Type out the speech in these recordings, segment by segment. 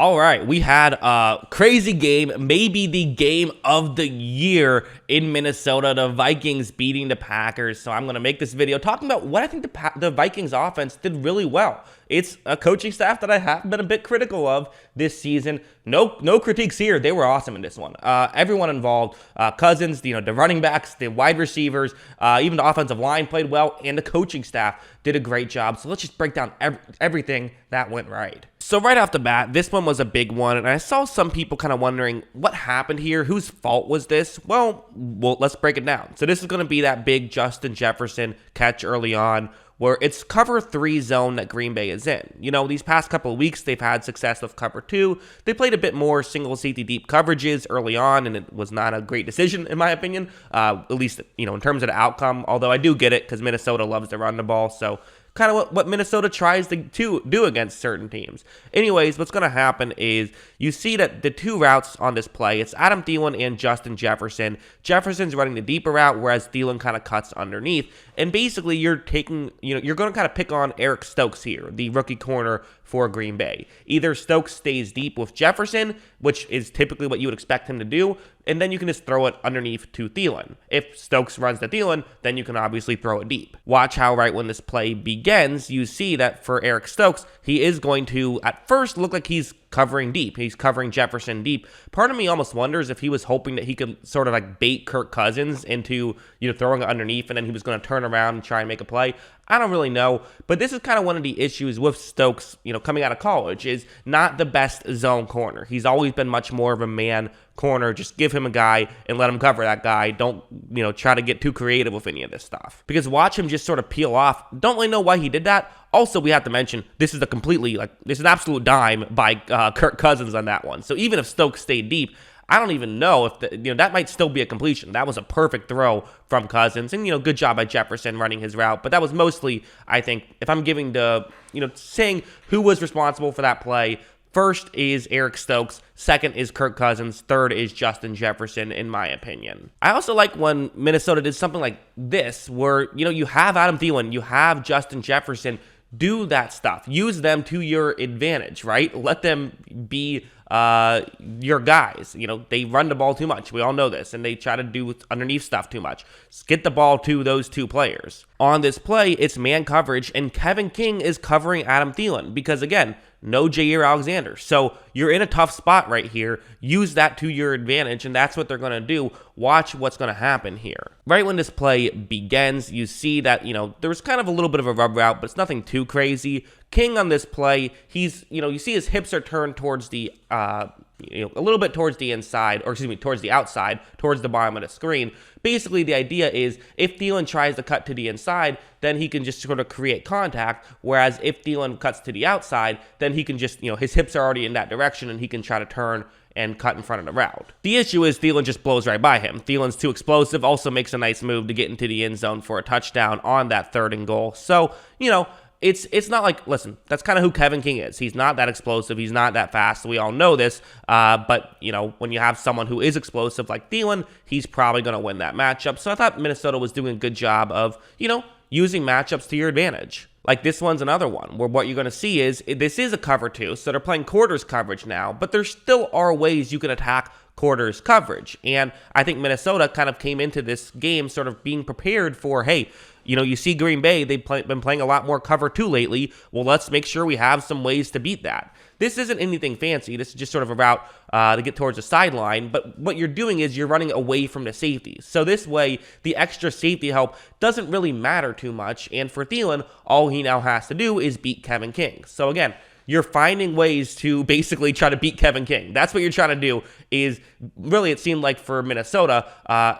All right, we had a crazy game, maybe the game of the year in Minnesota, the Vikings beating the Packers. So I'm going to make this video talking about what I think the Vikings offense did really well. It's a coaching staff that I have been a bit critical of this season. No critiques here. They were awesome in this one. Everyone involved, Cousins, the running backs, the wide receivers, even the offensive line played well, and the coaching staff did a great job. So let's just break down everything that went right. So right off the bat, this one was a big one, and I saw some people kind of wondering what happened here. Whose fault was this? Well, let's break it down. So this is going to be that big Justin Jefferson catch early on, where it's cover 3 zone that Green Bay is in. These past couple of weeks, they've had success with cover 2. They played a bit more single safety deep coverages early on, and it was not a great decision, in my opinion, at least, in terms of the outcome, although I do get it because Minnesota loves to run the ball, so kind of what Minnesota tries to do against certain teams. Anyways, what's going to happen is you see that the 2 routes on this play, it's Adam Thielen and Justin Jefferson. Jefferson's running the deeper route, whereas Thielen kind of cuts underneath. And basically, you're taking, you're going to kind of pick on Eric Stokes here, the rookie corner for Green Bay. Either Stokes stays deep with Jefferson, which is typically what you would expect him to do, and then you can just throw it underneath to Thielen. If Stokes runs to Thielen, then you can obviously throw it deep. Watch how right when this play begins, you see that for Eric Stokes, he is going to, at first, look like he's covering deep. He's covering Jefferson deep. Part of me almost wonders if he was hoping that he could sort of like bait Kirk Cousins into, throwing it underneath, and then he was going to turn around and try and make a play. I don't really know, but this is kind of one of the issues with Stokes, coming out of college, is not the best zone corner. He's always been much more of a man corner. Just give him a guy and let him cover that guy. Don't, try to get too creative with any of this stuff. Because watch him just sort of peel off. Don't really know why he did that. Also, we have to mention, this is this is an absolute dime by Kirk Cousins on that one. So even if Stokes stayed deep, I don't even know if that might still be a completion. That was a perfect throw from Cousins, and good job by Jefferson running his route. But that was mostly, I think, if I'm giving saying who was responsible for that play, first is Eric Stokes, second is Kirk Cousins, third is Justin Jefferson, in my opinion. I also like when Minnesota did something like this, where you have Adam Thielen, you have Justin Jefferson. Do that stuff. Use them to your advantage, right? Let them be your guys. They run the ball too much. We all know this, and they try to do underneath stuff too much. Get the ball to those 2 players. On this play, it's man coverage, and Kevin King is covering Adam Thielen because, again, no Jair Alexander. So you're in a tough spot right here. Use that to your advantage, and that's what they're going to do. Watch what's going to happen here. Right when this play begins, you see that, there's kind of a little bit of a rub route, but it's nothing too crazy. King on this play, he's, you see his hips are turned towards the, a little bit towards the inside, or excuse me, towards the outside, towards the bottom of the screen. Basically, the idea is if Thielen tries to cut to the inside, then he can just sort of create contact, whereas if Thielen cuts to the outside, then he can just, his hips are already in that direction, and he can try to turn and cut in front of the route. The issue is Thielen just blows right by him. Thielen's too explosive, also makes a nice move to get into the end zone for a touchdown on that 3rd and goal. So, it's not like, listen, that's kind of who Kevin King is. He's not that explosive. He's not that fast. We all know this. But, when you have someone who is explosive like Thielen, he's probably going to win that matchup. So I thought Minnesota was doing a good job of, using matchups to your advantage. Like this one's another one where what you're going to see is this is a cover 2. So they're playing quarters coverage now, but there still are ways you can attack quarters coverage. And I think Minnesota kind of came into this game sort of being prepared for, hey, you see Green Bay, they've been playing a lot more cover 2 lately. Well, let's make sure we have some ways to beat that. This isn't anything fancy. This is just sort of a route to get towards the sideline. But what you're doing is you're running away from the safeties. So this way, the extra safety help doesn't really matter too much. And for Thielen, all he now has to do is beat Kevin King. So again, you're finding ways to basically try to beat Kevin King. That's what you're trying to do. Is really, it seemed like for Minnesota,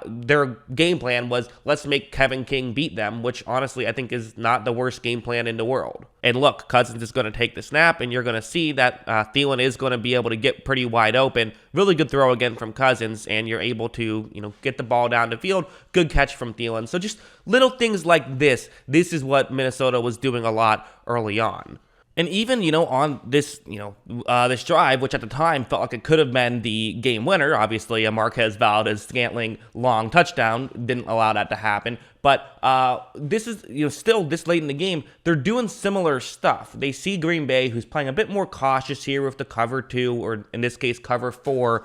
their game plan was let's make Kevin King beat them, which honestly I think is not the worst game plan in the world. And look, Cousins is going to take the snap, and you're going to see that Thielen is going to be able to get pretty wide open. Really good throw again from Cousins, and you're able to get the ball down the field. Good catch from Thielen. So just little things like this. This is what Minnesota was doing a lot early on. And even, on this, this drive, which at the time felt like it could have been the game winner, obviously a Marquez Valdez-Scantling long touchdown didn't allow that to happen. But this is, still this late in the game, they're doing similar stuff. They see Green Bay, who's playing a bit more cautious here with the cover 2, or in this case, cover 4.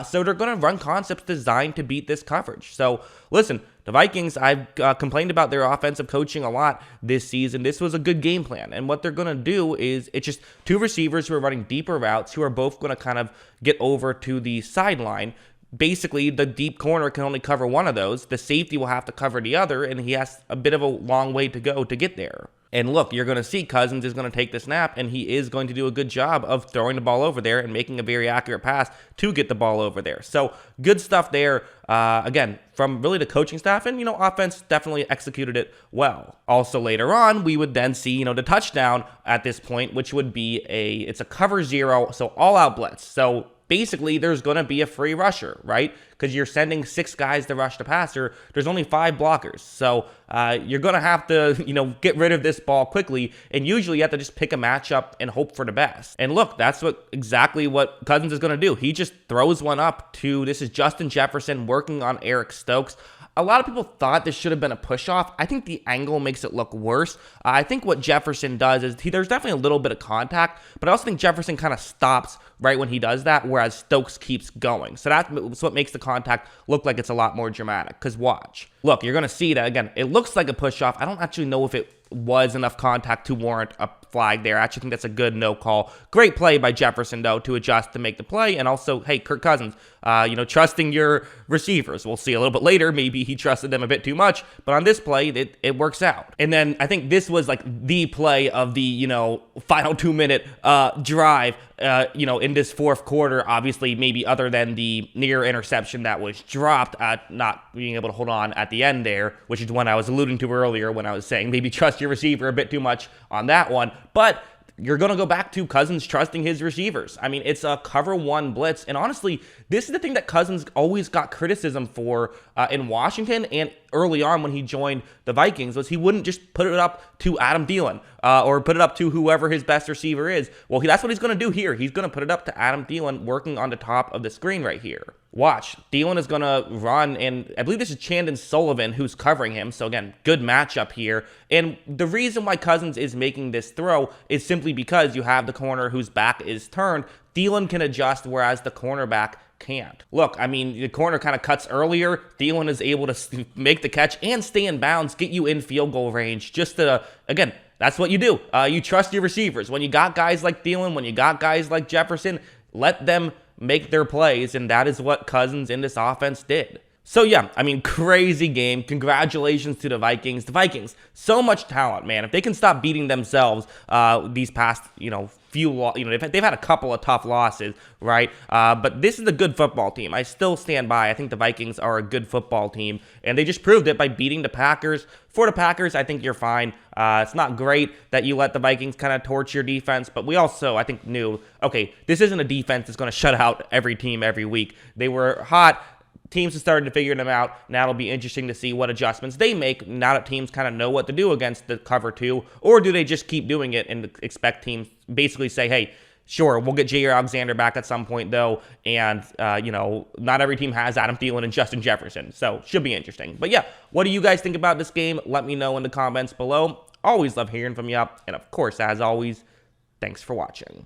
So they're going to run concepts designed to beat this coverage. So listen, the Vikings, I've complained about their offensive coaching a lot this season. This was a good game plan. And what they're going to do is it's just 2 receivers who are running deeper routes, who are both going to kind of get over to the sideline. Basically, the deep corner can only cover one of those. The safety will have to cover the other, and he has a bit of a long way to go to get there. And look, you're going to see Cousins is going to take the snap, and he is going to do a good job of throwing the ball over there and making a very accurate pass to get the ball over there. So good stuff there. Again, from really the coaching staff, and, offense definitely executed it well. Also later on, we would then see, the touchdown at this point, which would be it's a cover 0, so all out blitz. So basically, there's going to be a free rusher, right? Because you're sending 6 guys to rush the passer. There's only 5 blockers. So you're going to have to, get rid of this ball quickly. And usually you have to just pick a matchup and hope for the best. And look, that's exactly what Cousins is going to do. He just throws one up to, this is Justin Jefferson working on Eric Stokes. A lot of people thought this should have been a push-off. I think the angle makes it look worse. I think what Jefferson does is there's definitely a little bit of contact, but I also think Jefferson kind of stops right when he does that, whereas Stokes keeps going. So that's what makes the contact look like it's a lot more dramatic, because watch. Look, you're going to see that, again, it looks like a push-off. I don't actually know if it was enough contact to warrant a flag there. I actually think that's a good no call. Great play by Jefferson, though, to adjust to make the play. And also, hey, Kirk Cousins, trusting your receivers. We'll see a little bit later. Maybe he trusted them a bit too much. But on this play, it works out. And then I think this was like the play of the, final 2-minute drive, in this fourth quarter, obviously, maybe other than the near interception that was dropped, not being able to hold on at the end there, which is one I was alluding to earlier when I was saying maybe trust your receiver a bit too much on that one. But you're going to go back to Cousins trusting his receivers. I mean, it's a cover 1 blitz. And honestly, this is the thing that Cousins always got criticism for in Washington and early on when he joined the Vikings, was he wouldn't just put it up to Adam Thielen or put it up to whoever his best receiver is. Well, that's what he's going to do here. He's going to put it up to Adam Thielen working on the top of the screen right here. Watch. Thielen is going to run, and I believe this is Chandon Sullivan who's covering him. So again, good matchup here. And the reason why Cousins is making this throw is simply because you have the corner whose back is turned. Thielen can adjust, whereas the cornerback can't. Look, I mean, the corner kind of cuts earlier. Thielen is able to make the catch and stay in bounds, get you in field goal range. Just to, again, that's what you do. You trust your receivers. When you got guys like Thielen, when you got guys like Jefferson, let them make their plays, and that is what Cousins in this offense did. So yeah, I mean, crazy game. Congratulations to the Vikings. The Vikings, so much talent, man. If they can stop beating themselves these past, they've had a couple of tough losses, right? But this is a good football team. I still stand by. I think the Vikings are a good football team, and they just proved it by beating the Packers. For the Packers, I think you're fine. It's not great that you let the Vikings kind of torch your defense, but we also, I think, knew, okay, this isn't a defense that's going to shut out every team every week. They were hot. Teams have started to figure them out. Now it'll be interesting to see what adjustments they make now that teams kind of know what to do against the cover 2, or do they just keep doing it and expect teams basically say, hey, sure, we'll get Jair Alexander back at some point, though, and, not every team has Adam Thielen and Justin Jefferson, so should be interesting. But yeah, what do you guys think about this game? Let me know in the comments below. Always love hearing from you, and of course, as always, thanks for watching.